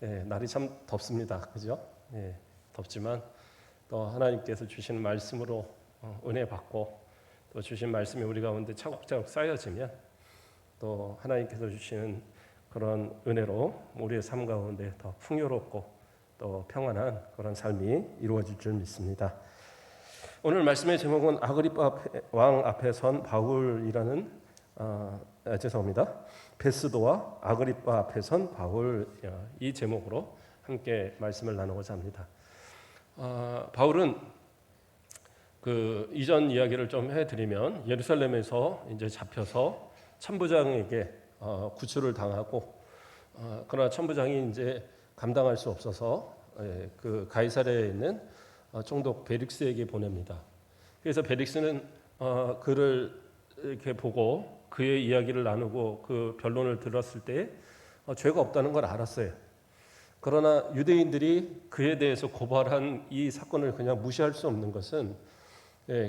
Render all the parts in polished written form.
날이 참 덥습니다. 그죠? 덥지만 또 하나님께서 주시는 말씀으로 은혜 받고 또 주신 말씀이 우리 가운데 차곡차곡 쌓여지면 또 하나님께서 주시는 그런 은혜로 우리의 삶 가운데 더 풍요롭고 또 평안한 그런 삶이 이루어질 줄 믿습니다. 오늘 말씀의 제목은 아그리파 왕 앞에 선 바울이라는 죄송합니다. 베스도와 아그리파 앞에 선 바울, 이 제목으로 함께 말씀을 나누고자 합니다. 바울은 그 이전 이야기를 좀 해드리면 예루살렘에서 이제 잡혀서 천부장에게 구출을 당하고 그러나 천부장이 이제 감당할 수 없어서 그 가이사랴에 있는 총독 베릭스에게 보냅니다. 그래서 베릭스는 그를 이렇게 보고 그의 이야기를 나누고 그 변론을 들었을 때 죄가 없다는 걸 알았어요. 그러나 유대인들이 그에 대해서 고발한 이 사건을 그냥 무시할 수 없는 것은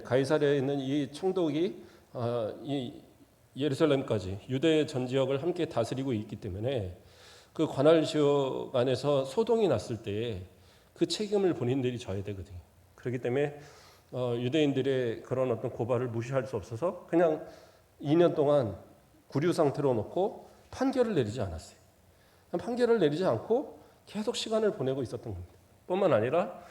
가이사랴에 있는 이 총독이 이 예루살렘까지 유대 전 지역을 함께 다스리고 있기 때문에 그 관할 지역 안에서 소동이 났을 때 그 책임을 본인들이 져야 되거든요. 그렇기 때문에 유대인들의 그런 어떤 고발을 무시할 수 없어서 그냥 2년 동안 구류 상태로 놓고 판결을 내리지 않았어요. 판결을 내리지 않고 계속 시간을 보내고 있었던 겁니다. 뿐만 아니라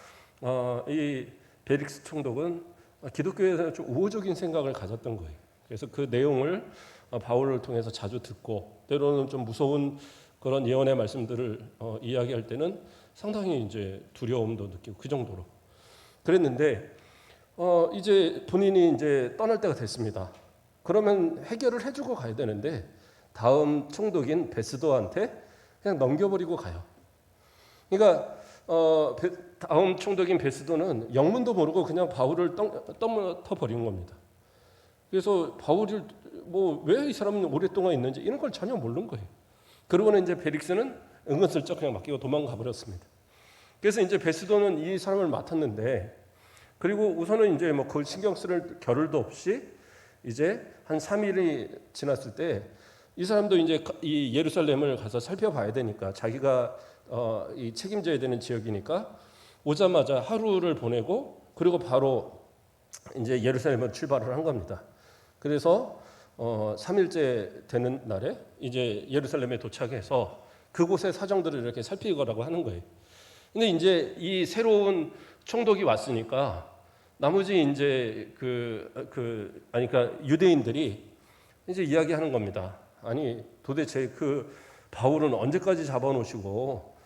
이 베릭스 총독은 기독교에 대해서 좀 우호적인 생각을 가졌던 거예요. 그래서 그 내용을 바울을 통해서 자주 듣고 때로는 좀 무서운 그런 예언의 말씀들을 이야기할 때는 상당히 이제 두려움도 느끼고 그 정도로 그랬는데 이제 본인이 이제 떠날 때가 됐습니다. 그러면 해결을 해주고 가야 되는데 다음 총독인 베스도한테 그냥 넘겨버리고 가요. 그러니까 다음 총독인 베스도는 영문도 모르고 그냥 바울을 떠밀어 버린 겁니다. 그래서 바울이 뭐 왜 이 사람은 오랫동안 있는지 이런 걸 전혀 모르는 거예요. 그러고는 이제 베릭스는 은근슬쩍 그냥 맡기고 도망가 버렸습니다. 그래서 이제 베스도는 이 사람을 맡았는데 그리고 우선은 이제 뭐 그걸 신경 쓸 겨를도 없이 이제 한 3일이 지났을 때 이 사람도 이제 이 예루살렘을 가서 살펴봐야 되니까 자기가 이 책임져야 되는 지역이니까 오자마자 하루를 보내고 그리고 바로 이제 예루살렘을 출발을 한 겁니다. 그래서 3일째 되는 날에 이제 예루살렘에 도착해서 그곳의 사정들을 이렇게 살피고라고 하는 거예요. 근데 이제 이 새로운 총독이 왔으니까 나머지 이제 그러니까 유대인들이 이제 이야기하는 겁니다. 아니 도대체 그 바울은 언제까지 잡아놓으시고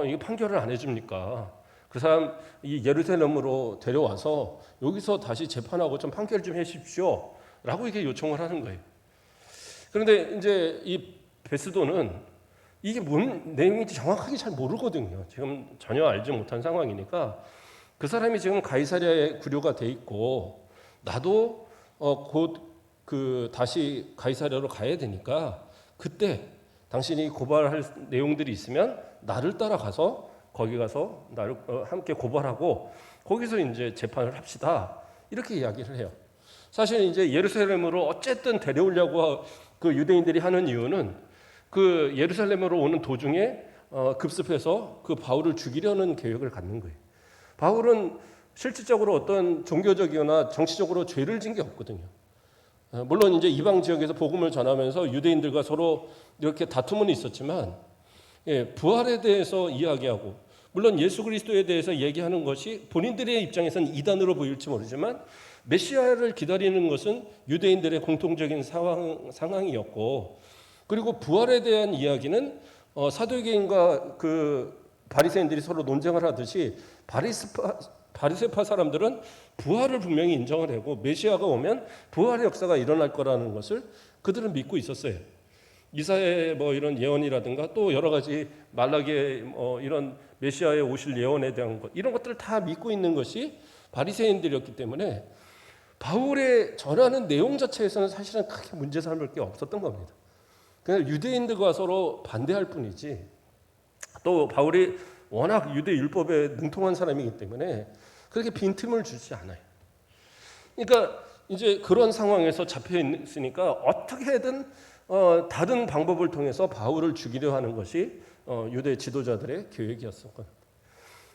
이게 판결을 안 해줍니까? 그 사람 이 예루살렘으로 데려와서 여기서 다시 재판하고 좀 판결 좀 해주십시오라고 이렇게 요청을 하는 거예요. 그런데 이제 이 베스도는 이게 뭔 내용인지 정확하게 잘 모르거든요. 지금 전혀 알지 못한 상황이니까 그 사람이 지금 가이사랴에 구류가 돼 있고 나도 곧 그 다시 가이사랴로 가야 되니까 그때 당신이 고발할 내용들이 있으면 나를 따라가서 거기 가서 나를 함께 고발하고 거기서 이제 재판을 합시다 이렇게 이야기를 해요. 사실 이제 예루살렘으로 어쨌든 데려오려고 그 유대인들이 하는 이유는 그 예루살렘으로 오는 도중에 급습해서 그 바울을 죽이려는 계획을 갖는 거예요. 바울은 실질적으로 어떤 종교적이거나 정치적으로 죄를 진 게 없거든요. 물론 이제 이방 지역에서 복음을 전하면서 유대인들과 서로 이렇게 다툼은 있었지만 부활에 대해서 이야기하고 물론 예수 그리스도에 대해서 얘기하는 것이 본인들의 입장에서는 이단으로 보일지 모르지만 메시아를 기다리는 것은 유대인들의 공통적인 상황이었고 그리고 부활에 대한 이야기는 사두개인과 그 바리새인들이 서로 논쟁을 하듯이 바리새파 사람들은 부활을 분명히 인정을 하고 메시아가 오면 부활의 역사가 일어날 거라는 것을 그들은 믿고 있었어요. 이사야의 뭐 이런 예언이라든가 또 여러 가지 말라기의 이런 메시아의 오실 예언에 대한 것 이런 것들을 다 믿고 있는 것이 바리새인들이었기 때문에 바울의 전하는 내용 자체에서는 사실은 크게 문제 삼을 게 없었던 겁니다. 그냥 유대인들과 서로 반대할 뿐이지 또 바울이 워낙 유대 율법에 능통한 사람이기 때문에 그렇게 빈틈을 주지 않아요. 그러니까 이제 그런 상황에서 잡혀 있으니까 어떻게든 다른 방법을 통해서 바울을 죽이려 하는 것이 유대 지도자들의 계획이었었거든요.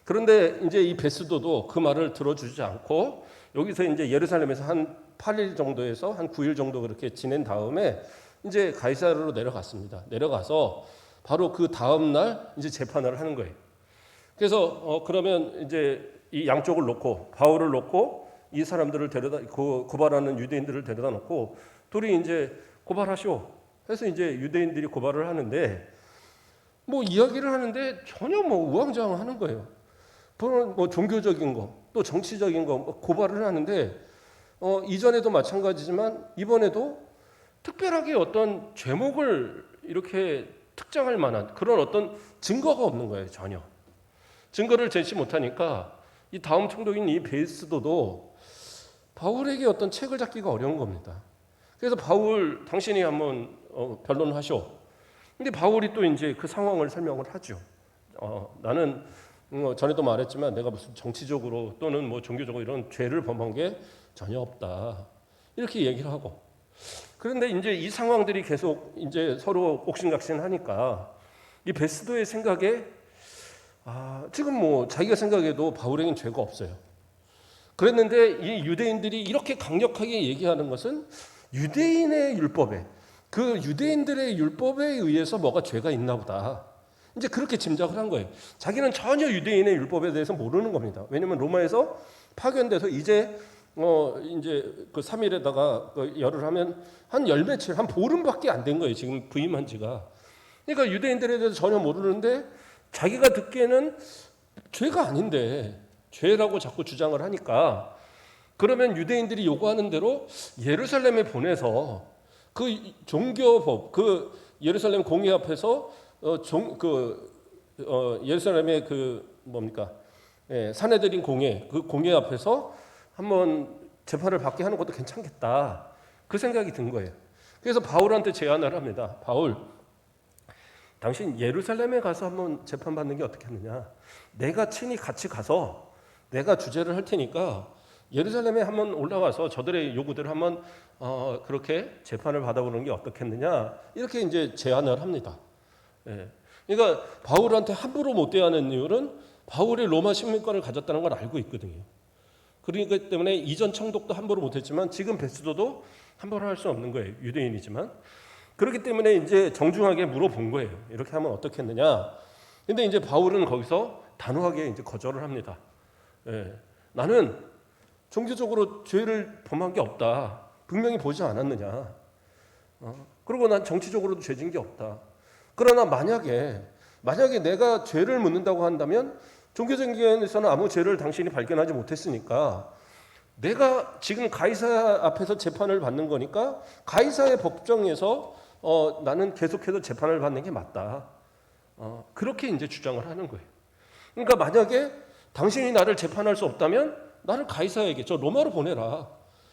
그런데 이제 이 베스도도 그 말을 들어주지 않고 여기서 이제 예루살렘에서 한 8일 정도에서 한 9일 정도 그렇게 지낸 다음에 이제 가이사르로 내려갔습니다. 내려가서 바로 그 다음 날 이제 재판을 하는 거예요. 그래서 그러면 이제 이 양쪽을 놓고 바울을 놓고 이 사람들을 데려다 고발하는 유대인들을 데려다 놓고 둘이 이제 고발하시오. 해서 이제 유대인들이 고발을 하는데 뭐 이야기를 하는데 전혀 뭐 우왕좌왕하는 거예요. 뭐 종교적인 거, 또 정치적인 거 고발을 하는데 이전에도 마찬가지지만 이번에도 특별하게 어떤 죄목을 이렇게 특정할 만한 그런 어떤 증거가 없는 거예요. 전혀 증거를 제시 못하니까 이 다음 총독인 이 베스도도 바울에게 어떤 책을 잡기가 어려운 겁니다. 그래서 바울 당신이 한번 변론하쇼. 근데 바울이 또 이제 그 상황을 설명을 하죠. 나는 전에도 말했지만 내가 무슨 정치적으로 또는 뭐 종교적으로 이런 죄를 범한 게 전혀 없다. 이렇게 얘기를 하고. 그런데 이제 이 상황들이 계속 이제 서로 옥신각신하니까 이 베스도의 생각에 지금 뭐 자기가 생각해도 바울에겐 죄가 없어요. 그랬는데 이 유대인들이 이렇게 강력하게 얘기하는 것은 유대인의 율법에 그 유대인들의 율법에 의해서 뭐가 죄가 있나 보다. 이제 그렇게 짐작을 한 거예요. 자기는 전혀 유대인의 율법에 대해서 모르는 겁니다. 왜냐하면 로마에서 파견돼서 이제 그 3일에다가 열을 하면 한 열 며칠, 한 보름밖에 안 된 거예요. 지금 부임한 지가. 그러니까 유대인들에 대해서 전혀 모르는데 자기가 듣기에는 죄가 아닌데 죄라고 자꾸 주장을 하니까 그러면 유대인들이 요구하는 대로 예루살렘에 보내서 그 종교법, 그 예루살렘 공회 앞에서 예루살렘의 사내들인 공회, 그 공회 앞에서 한번 재판을 받게 하는 것도 괜찮겠다. 그 생각이 든 거예요. 그래서 바울한테 제안을 합니다. 바울, 당신 예루살렘에 가서 한번 재판받는 게 어떻겠느냐. 내가 친히 같이 가서 내가 주재를 할 테니까 예루살렘에 한번 올라와서 저들의 요구들을 한번 그렇게 재판을 받아보는 게 어떻겠느냐. 이렇게 이제 제안을 합니다. 예. 그러니까 바울한테 함부로 못 대하는 이유는 바울이 로마 시민권을 가졌다는 걸 알고 있거든요. 그러니까 때문에 이전 총독도 함부로 못했지만 지금 베스도도 함부로 할 수 없는 거예요. 유대인이지만. 그렇기 때문에 이제 정중하게 물어본 거예요. 이렇게 하면 어떻겠느냐. 근데 이제 바울은 거기서 단호하게 이제 거절을 합니다. 예. 나는 종교적으로 죄를 범한 게 없다. 분명히 보지 않았느냐. 그리고 난 정치적으로도 죄진 게 없다. 그러나 만약에 내가 죄를 묻는다고 한다면 종교적인 면에서는 아무 죄를 당신이 발견하지 못했으니까 내가 지금 가이사 앞에서 재판을 받는 거니까 가이사의 법정에서 나는 계속해서 재판을 받는 게 맞다. 그렇게 이제 주장을 하는 거예요. 그러니까 만약에 당신이 나를 재판할 수 없다면 나를 가이사에게 저 로마로 보내라.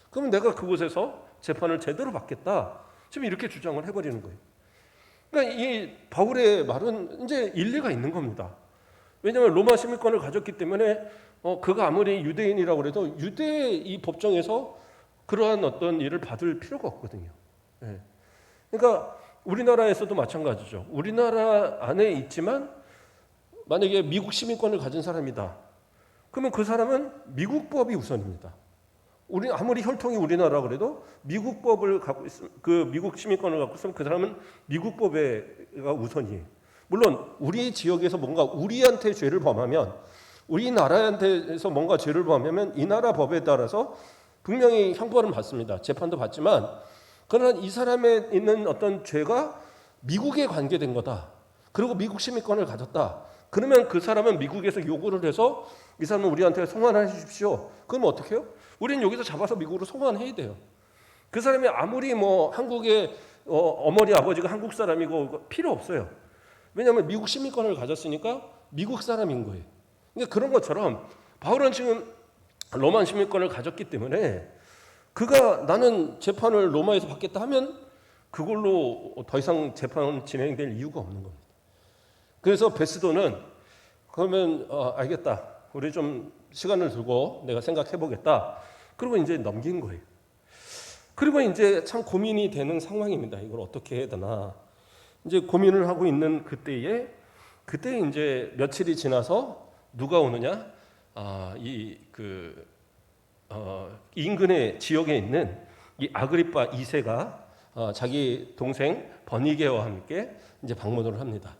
그러면 내가 그곳에서 재판을 제대로 받겠다. 지금 이렇게 주장을 해버리는 거예요. 그러니까 이 바울의 말은 이제 일리가 있는 겁니다. 왜냐하면 로마 시민권을 가졌기 때문에 그가 아무리 유대인이라고 해도 유대 이 법정에서 그러한 어떤 일을 받을 필요가 없거든요. 예. 그러니까 우리나라에서도 마찬가지죠. 우리나라 안에 있지만 만약에 미국 시민권을 가진 사람이다. 그러면 그 사람은 미국 법이 우선입니다. 우리 아무리 혈통이 우리나라 그래도 미국 법을 갖고 있으면 그 미국 시민권을 갖고 있으면 그 사람은 미국 법에가 우선이에요. 물론 우리 지역에서 뭔가 우리한테 죄를 범하면 우리나라한테서 뭔가 죄를 범하면 이 나라 법에 따라서 분명히 형벌은 받습니다. 재판도 받지만 그러나 이 사람에 있는 어떤 죄가 미국에 관계된 거다. 그리고 미국 시민권을 가졌다. 그러면 그 사람은 미국에서 요구를 해서 이 사람은 우리한테 송환해 주십시오. 그러면 어떻게 해요? 우리는 여기서 잡아서 미국으로 송환해야 돼요. 그 사람이 아무리 뭐 한국의 어머니 아버지가 한국 사람이고 필요 없어요. 왜냐하면 미국 시민권을 가졌으니까 미국 사람인 거예요. 그러니까 그런 것처럼 바울은 지금 로마 시민권을 가졌기 때문에 그가 나는 재판을 로마에서 받겠다 하면 그걸로 더 이상 재판 진행될 이유가 없는 겁니다. 그래서 베스도는 그러면 알겠다. 우리 좀 시간을 두고 내가 생각해 보겠다. 그리고 이제 넘긴 거예요. 그리고 이제 참 고민이 되는 상황입니다. 이걸 어떻게 해야 되나. 이제 고민을 하고 있는 그때에 그때 이제 며칠이 지나서 누가 오느냐? 인근의 지역에 있는 이 아그리파 2세가 자기 동생 버니게와 함께 이제 방문을 합니다.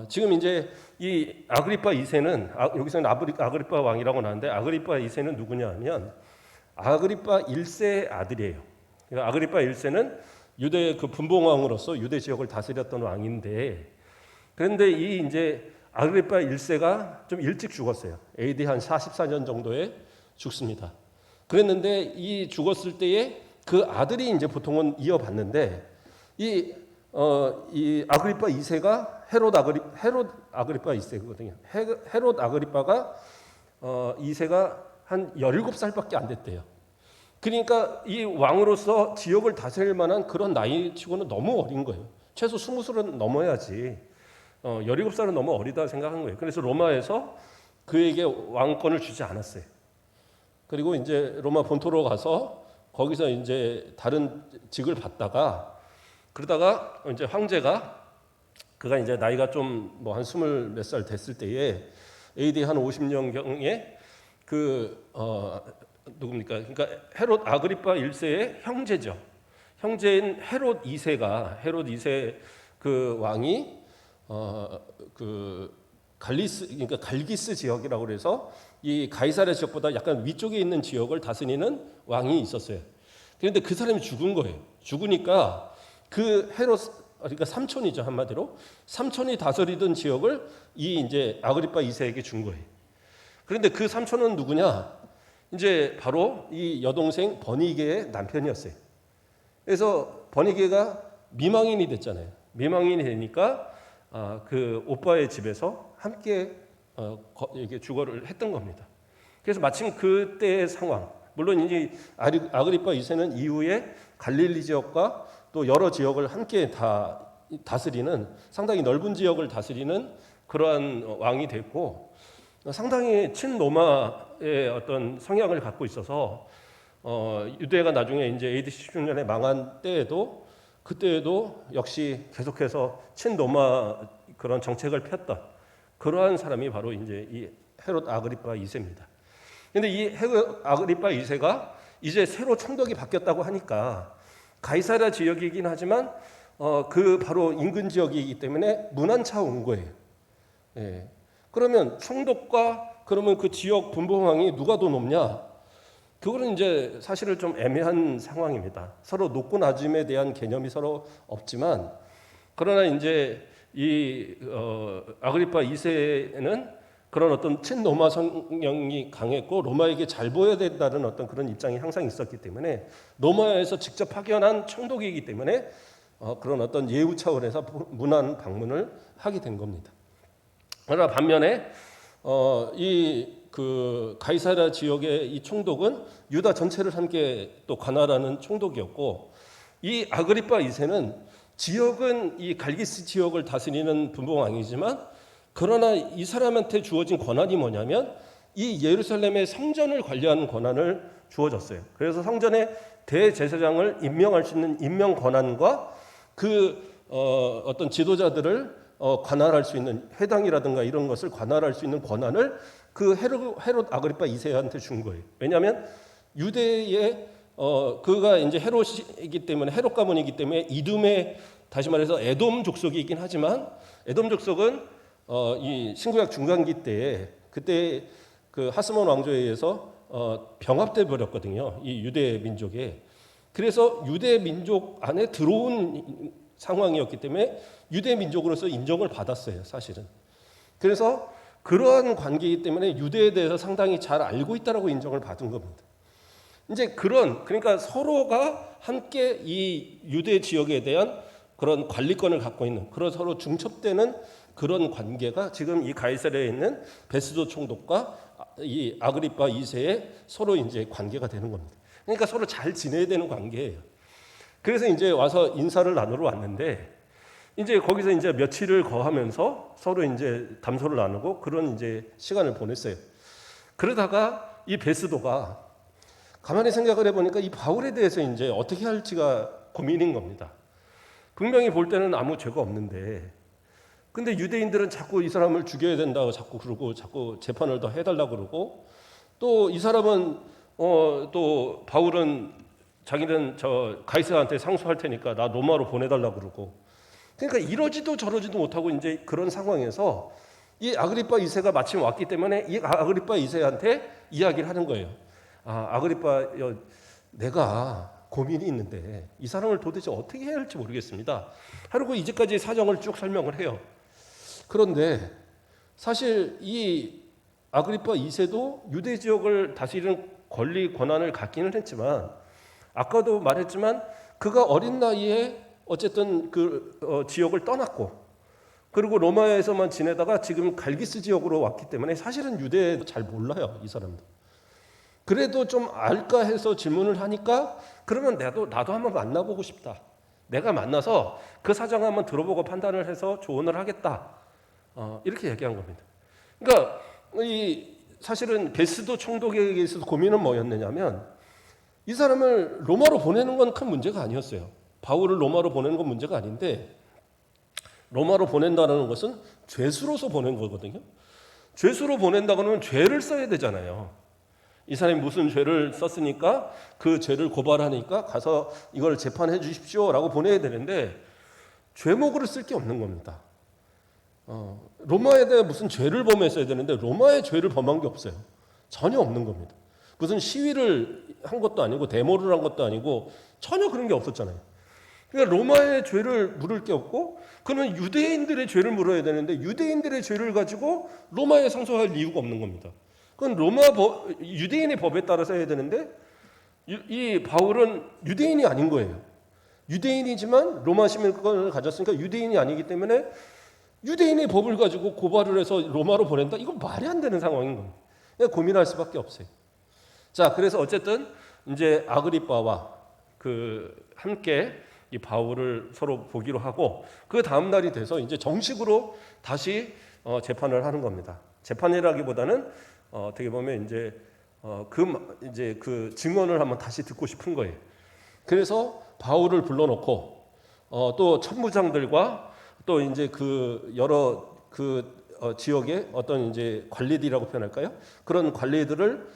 지금 이제 이 아그리파 2세는 여기서는 아그리파 왕이라고 나오는데 아그리파 2세는 누구냐 하면 아그리파 1세의 아들이에요. 그러니까 아그리파 1세는 유대 그 분봉왕으로서 유대 지역을 다스렸던 왕인데 그런데 이 이제 아그리파 1세가 좀 일찍 죽었어요. AD 한 44년 정도에 죽습니다. 그랬는데 이 죽었을 때에 그 아들이 이제 보통은 이어받는데 이 아그리파 2세가 헤롯 아그리파 2세거든요. 헤롯 아그리파가 2세가 한 17살밖에 안 됐대요. 그러니까 이 왕으로서 지역을 다스릴 만한 그런 나이치고는 너무 어린 거예요. 최소 20살은 넘어야지. 17살은 너무 어리다 생각한 거예요. 그래서 로마에서 그에게 왕권을 주지 않았어요. 그리고 이제 로마 본토로 가서 거기서 이제 다른 직을 받다가 그러다가 이제 황제가 그가 이제 나이가 좀 뭐 한 20 몇 살 됐을 때에 AD 한 50년경에 누굽니까? 그러니까 헤롯 아그리파 1세의 형제죠. 형제인 헤롯 2세 그 왕이 그러니까 갈기스 지역이라고 그래서 이 가이사랴 지역보다 약간 위쪽에 있는 지역을 다스리는 왕이 있었어요. 그런데 그 사람이 죽은 거예요. 죽으니까 그 그러니까 삼촌이죠, 한마디로 삼촌이 다스리던 지역을 이 이제 아그리파 2세에게 준 거예요. 그런데 그 삼촌은 누구냐? 이제 바로 이 여동생 버니게의 남편이었어요. 그래서 버니게가 미망인이 됐잖아요. 미망인이 되니까 그 오빠의 집에서 함께 이게 주거를 했던 겁니다. 그래서 마침 그때의 상황, 물론 이제 아그리파 2세는 이후에 갈릴리 지역과 또 여러 지역을 함께 다 다스리는 상당히 넓은 지역을 다스리는 그러한 왕이 됐고 상당히 친로마의 어떤 성향을 갖고 있어서 유대가 나중에 이제 AD 16년에 망한 때에도 그때에도 역시 계속해서 친로마 그런 정책을 폈던 그러한 사람이 바로 이제 이 헤롯 아그리파 2세입니다. 그런데 이 헤롯 아그리파 2세가 이제 새로 총독이 바뀌었다고 하니까 가이사랴 지역이긴 하지만 그 바로 인근 지역이기 때문에 문안차 온 거예요. 예. 그러면 총독과 그러면 그 지역 분봉왕이 누가 더 높냐? 그거는 이제 사실은 좀 애매한 상황입니다. 서로 높고 낮음에 대한 개념이 서로 없지만 그러나 이제 이 아그리파 2세는 그런 어떤 친로마 성향이 강했고 로마에게 잘 보여야 된다는 어떤 그런 입장이 항상 있었기 때문에 로마에서 직접 파견한 총독이기 때문에 그런 어떤 예우 차원에서 문안 방문을 하게 된 겁니다. 그러나 반면에 이 그 가이사랴 지역의 이 총독은 유다 전체를 함께 또 관할하는 총독이었고 이 아그리파 2세는 지역은 이 갈기스 지역을 다스리는 분봉왕이지만 그러나 이 사람한테 주어진 권한이 뭐냐면 이 예루살렘의 성전을 관리하는 권한을 주어졌어요. 그래서 성전의 대제사장을 임명할 수 있는 임명 권한과 그 어떤 지도자들을 관할할 수 있는 회당이라든가 이런 것을 관할할 수 있는 권한을 그 헤롯 아그리파 2세한테 준 거예요. 왜냐하면 유대의 그가 이제 헤롯이기 때문에 헤롯 가문이기 때문에 이둠의 다시 말해서 에돔 족속이긴 하지만 에돔 족속은 이 신구약 중간기 때에 그때 그 하스몬 왕조에 의해서 병합돼 버렸거든요. 이 유대 민족에. 그래서 유대 민족 안에 들어온 상황이었기 때문에 유대 민족으로서 인정을 받았어요, 사실은. 그래서 그러한 관계이기 때문에 유대에 대해서 상당히 잘 알고 있다라고 인정을 받은 겁니다. 이제 그러니까 서로가 함께 이 유대 지역에 대한 그런 관리권을 갖고 있는 그런 서로 중첩되는 그런 관계가 지금 이 가이사랴에 있는 베스도 총독과 이 아그리파 2세의 서로 이제 관계가 되는 겁니다. 그러니까 서로 잘 지내야 되는 관계예요. 그래서 이제 와서 인사를 나누러 왔는데 이제 거기서 이제 며칠을 거하면서 서로 이제 담소를 나누고 그런 이제 시간을 보냈어요. 그러다가 이 베스도가 가만히 생각을 해보니까 이 바울에 대해서 이제 어떻게 할지가 고민인 겁니다. 분명히 볼 때는 아무 죄가 없는데 근데 유대인들은 자꾸 이 사람을 죽여야 된다고 자꾸 그러고 자꾸 재판을 더 해달라고 그러고 또 이 사람은 또 바울은 자기는 저 가이사한테 상소할 테니까 나 로마로 보내달라고 그러고 그러니까 이러지도 저러지도 못하고 이제 그런 상황에서 이 아그리파 2세가 마침 왔기 때문에 이 아그리파 2세한테 이야기를 하는 거예요. 아그리파 내가 고민이 있는데 이 사람을 도대체 어떻게 해야 할지 모르겠습니다. 하고 이제까지 사정을 쭉 설명을 해요. 그런데 사실 이 아그리파 2세도 유대 지역을 다스리는 권리 권한을 갖기는 했지만 아까도 말했지만 그가 어린 나이에 어쨌든 그 지역을 떠났고 그리고 로마에서만 지내다가 지금 갈기스 지역으로 왔기 때문에 사실은 유대도 잘 몰라요, 이 사람도. 그래도 좀 알까 해서 질문을 하니까 그러면 나도 한번 만나보고 싶다. 내가 만나서 그 사정 한번 들어보고 판단을 해서 조언을 하겠다. 이렇게 얘기한 겁니다. 그러니까 사실은 베스도 총독에게 있어서 고민은 뭐였느냐면 이 사람을 로마로 보내는 건 큰 문제가 아니었어요. 바울을 로마로 보내는 건 문제가 아닌데 로마로 보낸다는 것은 죄수로서 보낸 거거든요. 죄수로 보낸다고 하면 죄를 써야 되잖아요. 이 사람이 무슨 죄를 썼으니까 그 죄를 고발하니까 가서 이걸 재판해 주십시오라고 보내야 되는데 죄목으로 쓸 게 없는 겁니다. 로마에 대해 무슨 죄를 범했어야 되는데 로마의 죄를 범한 게 없어요. 전혀 없는 겁니다. 무슨 시위를 한 것도 아니고 데모를 한 것도 아니고 전혀 그런 게 없었잖아요. 그러니까 로마의 죄를 물을 게 없고 그러면 유대인들의 죄를 물어야 되는데 유대인들의 죄를 가지고 로마에 상소할 이유가 없는 겁니다. 그건 유대인의 법에 따라서 해야 되는데 이 바울은 유대인이 아닌 거예요. 유대인이지만 로마 시민권을 가졌으니까 유대인이 아니기 때문에 유대인의 법을 가지고 고발을 해서 로마로 보낸다? 이건 말이 안 되는 상황인 겁니다. 그냥 고민할 수밖에 없어요. 자, 그래서 어쨌든 이제 아그리빠와 함께 이 바울을 서로 보기로 하고 그 다음 날이 돼서 이제 정식으로 다시 재판을 하는 겁니다. 재판이라기보다는 어떻게 보면 이제 그 증언을 한번 다시 듣고 싶은 거예요. 그래서 바울을 불러놓고 또 천부장들과 또 이제 그 여러 지역의 어떤 이제 관리들이라고 표현할까요? 그런 관리들을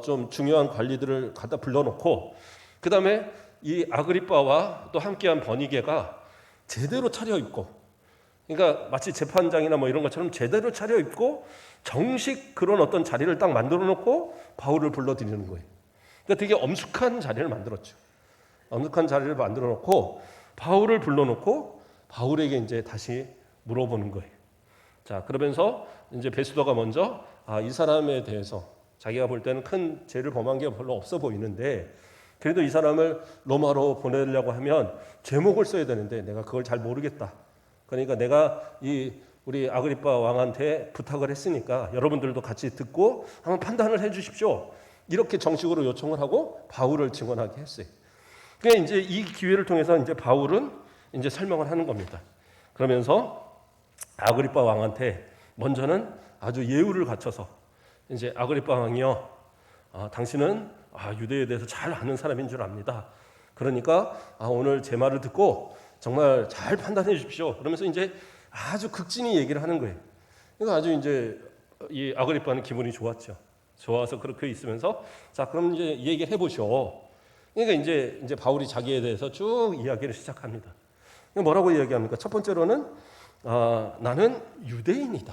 좀 중요한 관리들을 갖다 불러놓고 그 다음에 이 아그리빠와 또 함께한 버니게가 제대로 차려입고 그러니까 마치 재판장이나 뭐 이런 것처럼 제대로 차려입고 정식 그런 어떤 자리를 딱 만들어 놓고 바울을 불러들이는 거예요. 그러니까 되게 엄숙한 자리를 만들었죠. 엄숙한 자리를 만들어 놓고 바울을 불러놓고 바울에게 이제 다시 물어보는 거예요. 자, 그러면서 이제 베스도가 먼저 이 사람에 대해서 자기가 볼 때는 큰 죄를 범한 게 별로 없어 보이는데 그래도 이 사람을 로마로 보내려고 하면 제목을 써야 되는데 내가 그걸 잘 모르겠다. 그러니까 내가 우리 아그리빠 왕한테 부탁을 했으니까 여러분들도 같이 듣고 한번 판단을 해 주십시오. 이렇게 정식으로 요청을 하고 바울을 증언하게 했어요. 그러니까 이제 이 기회를 통해서 이제 바울은 이제 설명을 하는 겁니다. 그러면서 아그리빠 왕한테 먼저는 아주 예우를 갖춰서 이제 아그리빠 왕이요, 당신은 유대에 대해서 잘 아는 사람인 줄 압니다. 그러니까 오늘 제 말을 듣고 정말 잘 판단해 주십시오. 그러면서 이제 아주 극진히 얘기를 하는 거예요. 그러니까 아주 이제 이 아그리빠는 기분이 좋았죠. 좋아서 그렇게 있으면서 자, 그럼 이제 얘기해 보시오. 그러니까 이제 바울이 자기에 대해서 쭉 이야기를 시작합니다. 뭐라고 이야기합니까? 첫 번째로는 나는 유대인이다.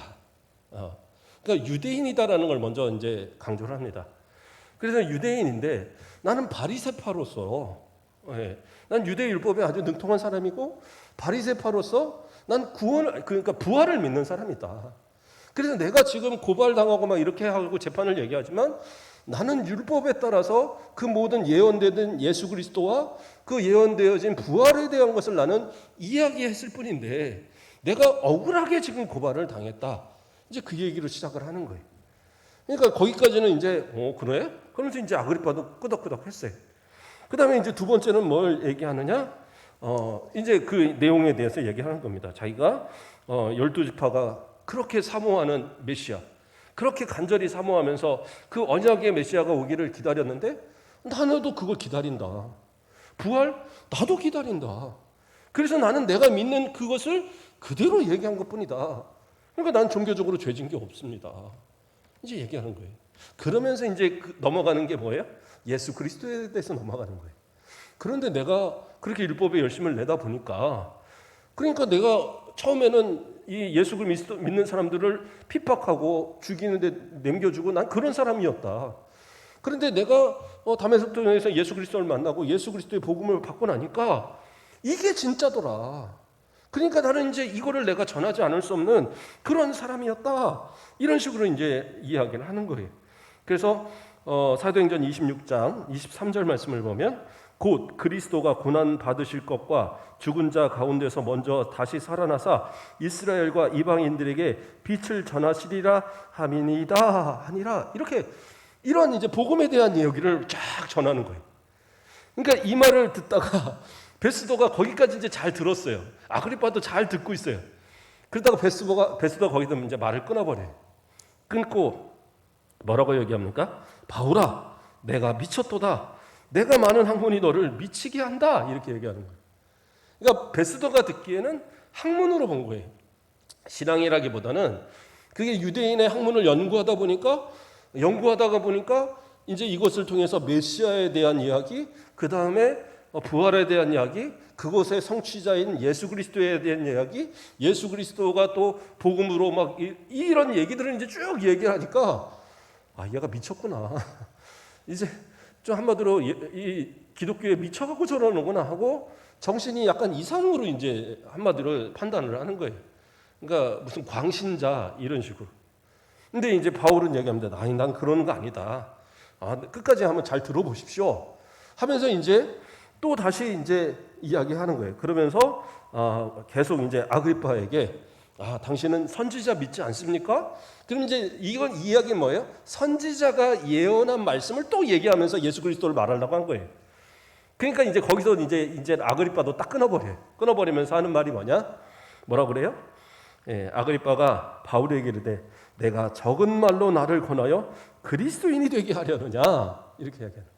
그러니까 유대인이다라는 걸 먼저 이제 강조를 합니다. 그래서 유대인인데 나는 바리새파로서, 난 유대 율법에 아주 능통한 사람이고 바리새파로서 난 그러니까 부활을 믿는 사람이다. 그래서 내가 지금 고발당하고 막 이렇게 하고 재판을 얘기하지만 나는 율법에 따라서 그 모든 예언되는 예수 그리스도와 그 예언되어진 부활에 대한 것을 나는 이야기했을 뿐인데 내가 억울하게 지금 고발을 당했다. 이제 그 얘기로 시작을 하는 거예요. 그러니까 거기까지는 이제 그래? 그러면서 이제 아그리빠도 끄덕끄덕 했어요. 그 다음에 이제 두 번째는 뭘 얘기하느냐? 이제 그 내용에 대해서 얘기하는 겁니다. 자기가 12지파가 그렇게 사모하는 메시아, 그렇게 간절히 사모하면서 그 언약의 메시아가 오기를 기다렸는데 나도 그걸 기다린다. 부활? 나도 기다린다. 그래서 나는 내가 믿는 그것을 그대로 얘기한 것뿐이다. 그러니까 난 종교적으로 죄진 게 없습니다. 이제 얘기하는 거예요. 그러면서 이제 넘어가는 게 뭐예요? 예수 그리스도에 대해서 넘어가는 거예요. 그런데 내가 그렇게 율법에 열심을 내다 보니까, 그러니까 내가 처음에는 이 예수 그리스도 믿는 사람들을 핍박하고 죽이는데 남겨주고 난 그런 사람이었다. 그런데 내가 다메섹에서 예수 그리스도를 만나고 예수 그리스도의 복음을 받고 나니까 이게 진짜더라. 그러니까 나는 이제 이거를 내가 전하지 않을 수 없는 그런 사람이었다. 이런 식으로 이제 이야기를 하는 거예요. 그래서 사도행전 26장 23절 말씀을 보면, 곧 그리스도가 고난 받으실 것과 죽은 자 가운데서 먼저 다시 살아나사 이스라엘과 이방인들에게 빛을 전하시리라 함이니이다 하니라. 이렇게 이런 이제 복음에 대한 이야기를 쫙 전하는 거예요. 그러니까 이 말을 듣다가 베스도가 거기까지 이제 잘 들었어요. 아그리빠도 잘 듣고 있어요. 그러다가 베스도가 거기서 이제 말을 끊어버려요. 끊고 뭐라고 얘기합니까? 바울아, 내가 미쳤도다. 내가 많은 학문이 너를 미치게 한다. 이렇게 얘기하는 거예요. 그러니까 베스도가 듣기에는 학문으로 본 거예요. 신앙이라기보다는 그게 유대인의 학문을 연구하다가 보니까 이제 이것을 통해서 메시아에 대한 이야기, 그 다음에 부활에 대한 이야기, 그것의 성취자인 예수 그리스도에 대한 이야기, 예수 그리스도가 또 복음으로 막 이런 얘기들을 이제 쭉 얘기하니까 얘가 미쳤구나. 이제 좀 한마디로 이 기독교에 미쳐갖고 저러는구나 하고 정신이 약간 이상으로 이제 한마디로 판단을 하는 거예요. 그러니까 무슨 광신자 이런 식으로. 근데 이제 바울은 얘기합니다. 아니, 난 그러는 거 아니다. 끝까지 한번 잘 들어보십시오. 하면서 이제 또 다시 이제 이야기하는 거예요. 그러면서 계속 이제 아그리빠에게 당신은 선지자 믿지 않습니까? 그럼 이제 이건 이야기는 뭐예요? 선지자가 예언한 말씀을 또 얘기하면서 예수 그리스도를 말하려고 한 거예요. 그러니까 이제 거기서 이제 아그리빠도 딱 끊어버려요. 끊어버리면서 하는 말이 뭐라 그래요? 아그리빠가 바울에게 이르되 내가 적은 말로 나를 권하여 그리스도인이 되게 하려느냐 이렇게 이야기하는.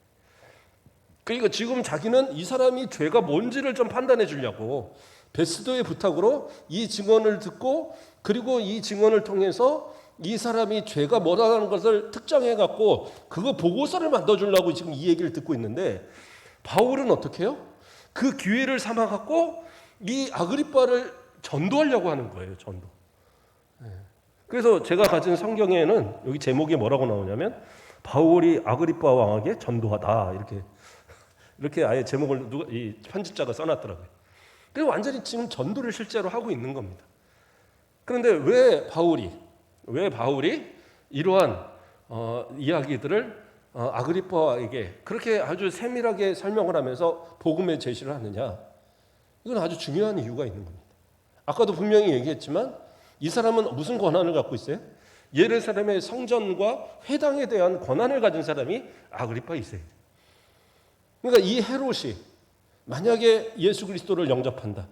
그러니까 지금 자기는 이 사람이 죄가 뭔지를 좀 판단해 주려고 베스도의 부탁으로 이 증언을 듣고, 그리고 이 증언을 통해서 이 사람이 죄가 뭐라는 것을 특정해 갖고 그거 보고서를 만들어 주려고 지금 이 얘기를 듣고 있는데, 바울은 어떻게 해요? 그 기회를 삼아 갖고 이 아그리빠를 전도하려고 하는 거예요. 전도. 그래서 제가 가진 성경에는 여기 제목이 뭐라고 나오냐면 바울이 아그리빠 왕에게 전도하다 이렇게 아예 제목을 이 편집자가 써놨더라고요. 그래서 완전히 지금 전도를 실제로 하고 있는 겁니다. 그런데 왜 바울이 이러한 이야기들을 아그리빠에게 그렇게 아주 세밀하게 설명을 하면서 복음의 제시를 하느냐? 이건 아주 중요한 이유가 있는 겁니다. 아까도 분명히 얘기했지만 이 사람은 무슨 권한을 갖고 있어요? 예루살렘의 성전과 회당에 대한 권한을 가진 사람이 아그리빠 2세. 그러니까 이 헤롯이 만약에 예수 그리스도를 영접한다.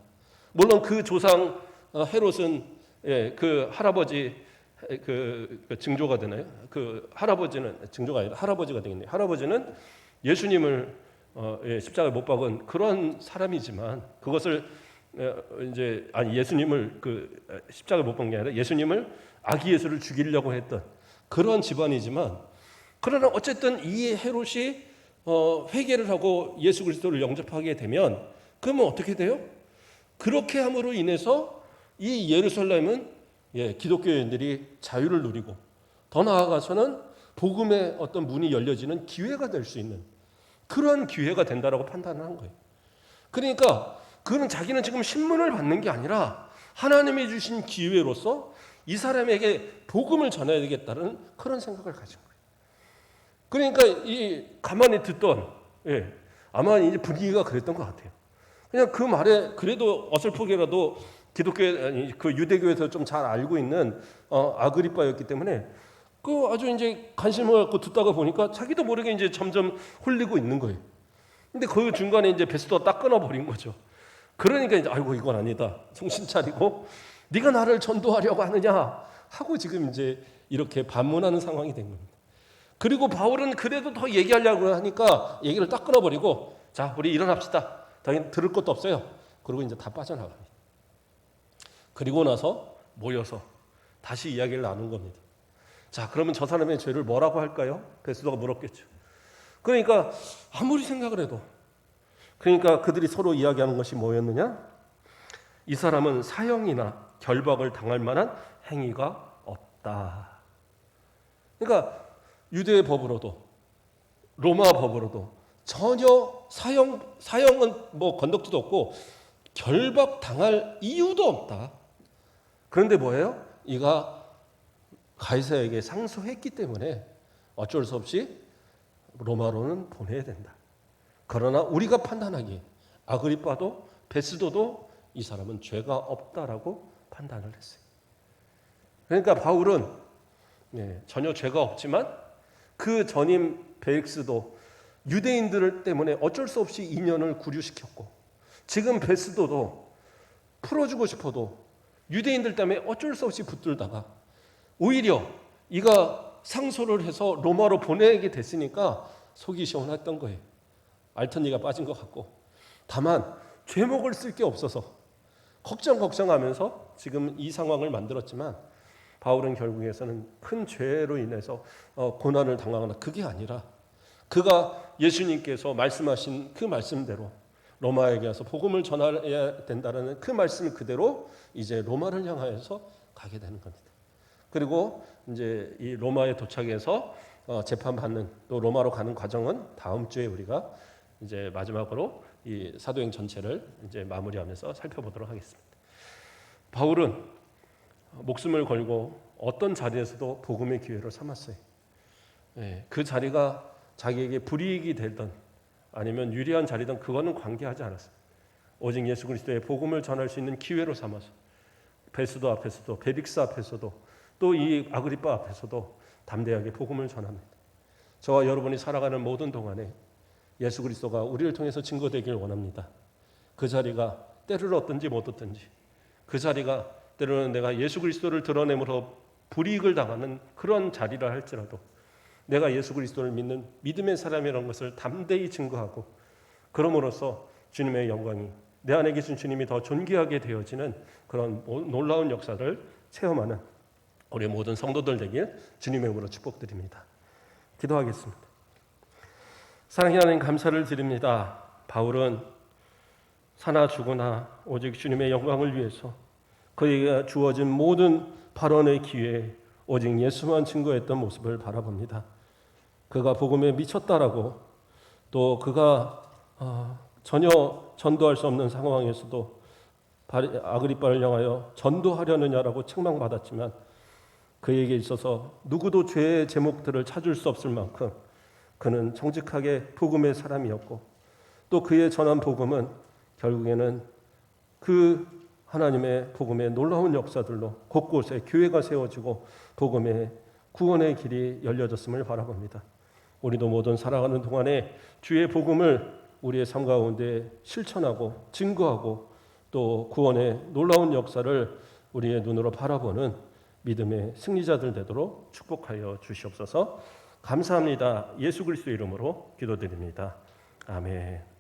물론 그 조상 헤롯은 그 할아버지 그 증조가 되나요? 그 할아버지는 증조가 아니라 할아버지가 되겠네요. 할아버지는 예수님을 십자가에 못 박은 그런 사람이지만 그것을 이제 예수님을 그 십자가에 못 박은 게 아니라 예수님을 아기 예수를 죽이려고 했던 그런 집안이지만, 그러나 어쨌든 이 헤롯이 회개를 하고 예수 그리스도를 영접하게 되면 그러면 어떻게 돼요? 그렇게 함으로 인해서 이 예루살렘은 기독교인들이 자유를 누리고 더 나아가서는 복음의 어떤 문이 열려지는 기회가 될 수 있는 그런 기회가 된다라고 판단을 한 거예요. 그러니까 그는 자기는 지금 신문을 받는 게 아니라 하나님이 주신 기회로서 이 사람에게 복음을 전해야 되겠다는 그런 생각을 가진 거예요. 그러니까 이 가만히 듣던 아마 이제 분위기가 그랬던 것 같아요. 그냥 그 말에 그래도 어설프게라도 기독교 그 유대교에서 좀 잘 알고 있는 아그리빠였기 때문에 그 아주 이제 관심을 갖고 듣다가 보니까 자기도 모르게 이제 점점 홀리고 있는 거예요. 근데 그 중간에 이제 베스도가 딱 끊어버린 거죠. 그러니까 이제 아이고 이건 아니다. 정신 차리고 네가 나를 전도하려고 하느냐 하고 지금 이제 이렇게 반문하는 상황이 된 겁니다. 그리고 바울은 그래도 더 얘기하려고 하니까 얘기를 딱 끊어버리고 자 우리 일어납시다. 더 들을 것도 없어요. 그리고 이제 다 빠져나갑니다. 그리고 나서 모여서 다시 이야기를 나눈 겁니다. 자, 그러면 저 사람의 죄를 뭐라고 할까요? 베스도가 물었겠죠. 그러니까 아무리 생각을 해도, 그러니까 그들이 서로 이야기하는 것이 뭐였느냐? 이 사람은 사형이나 결박을 당할 만한 행위가 없다. 그러니까 유대의 법으로도 로마 법으로도 전혀 사형은 뭐 건덕지도 없고 결박 당할 이유도 없다. 그런데 뭐예요? 이가 가이사에게 상소했기 때문에 어쩔 수 없이 로마로는 보내야 된다. 그러나 우리가 판단하기에 아그리빠도 베스도도 이 사람은 죄가 없다라고 판단을 했어요. 그러니까 바울은 전혀 죄가 없지만 그 전임 벨릭스도 유대인들 때문에 어쩔 수 없이 인연을 구류시켰고, 지금 베스도도 풀어주고 싶어도 유대인들 때문에 어쩔 수 없이 붙들다가 오히려 이가 상소를 해서 로마로 보내게 됐으니까 속이 시원했던 거예요. 알턴니가 빠진 것 같고, 다만 죄목을 쓸 게 없어서 걱정하면서 지금 이 상황을 만들었지만, 바울은 결국에서는 큰 죄로 인해서 고난을 당하거나 그게 아니라 그가 예수님께서 말씀하신 그 말씀대로 로마에게 와서 복음을 전해야 된다는 그 말씀 그대로 이제 로마를 향하여서 가게 되는 겁니다. 그리고 이제 이 로마에 도착해서 재판받는, 또 로마로 가는 과정은 다음 주에 우리가 이제 마지막으로 이 사도행 전체를 이제 마무리하면서 살펴보도록 하겠습니다. 바울은 목숨을 걸고 어떤 자리에서도 복음의 기회를 삼았어요. 그 자리가 자기에게 불이익이 되든 아니면 유리한 자리든 그거는 관계하지 않았어요. 오직 예수 그리스도의 복음을 전할 수 있는 기회로 삼아서 베스도 앞에서도, 벨릭스 앞에서도, 또 이 아그리빠 앞에서도 담대하게 복음을 전합니다. 저와 여러분이 살아가는 모든 동안에 예수 그리스도가 우리를 통해서 증거되길 원합니다. 그 자리가 때를 얻든지 못 얻든지, 그 자리가 때로는 내가 예수 그리스도를 드러내므로 불이익을 당하는 그런 자리라 할지라도 내가 예수 그리스도를 믿는 믿음의 사람이라는 것을 담대히 증거하고, 그럼으로써 주님의 영광이, 내 안에 계신 주님이 더 존귀하게 되어지는 그런 놀라운 역사를 체험하는 우리 모든 성도들 되길 주님의 이름으로 축복드립니다. 기도하겠습니다. 사랑하는 하나님, 감사를 드립니다. 바울은 사나 죽으나 오직 주님의 영광을 위해서 그에게 주어진 모든 발언의 기회에 오직 예수만 증거했던 모습을 바라봅니다. 그가 복음에 미쳤다라고, 또 그가 전혀 전도할 수 없는 상황에서도 아그리빠를 향하여 전도하려느냐라고 책망받았지만, 그에게 있어서 누구도 죄의 제목들을 찾을 수 없을 만큼 그는 정직하게 복음의 사람이었고, 또 그의 전한 복음은 결국에는 그 하나님의 복음의 놀라운 역사들로 곳곳에 교회가 세워지고 복음의 구원의 길이 열려졌음을 바라봅니다. 우리도 모든 살아가는 동안에 주의 복음을 우리의 삶 가운데 실천하고 증거하고 또 구원의 놀라운 역사를 우리의 눈으로 바라보는 믿음의 승리자들 되도록 축복하여 주시옵소서. 감사합니다. 예수 그리스도 이름으로 기도드립니다. 아멘.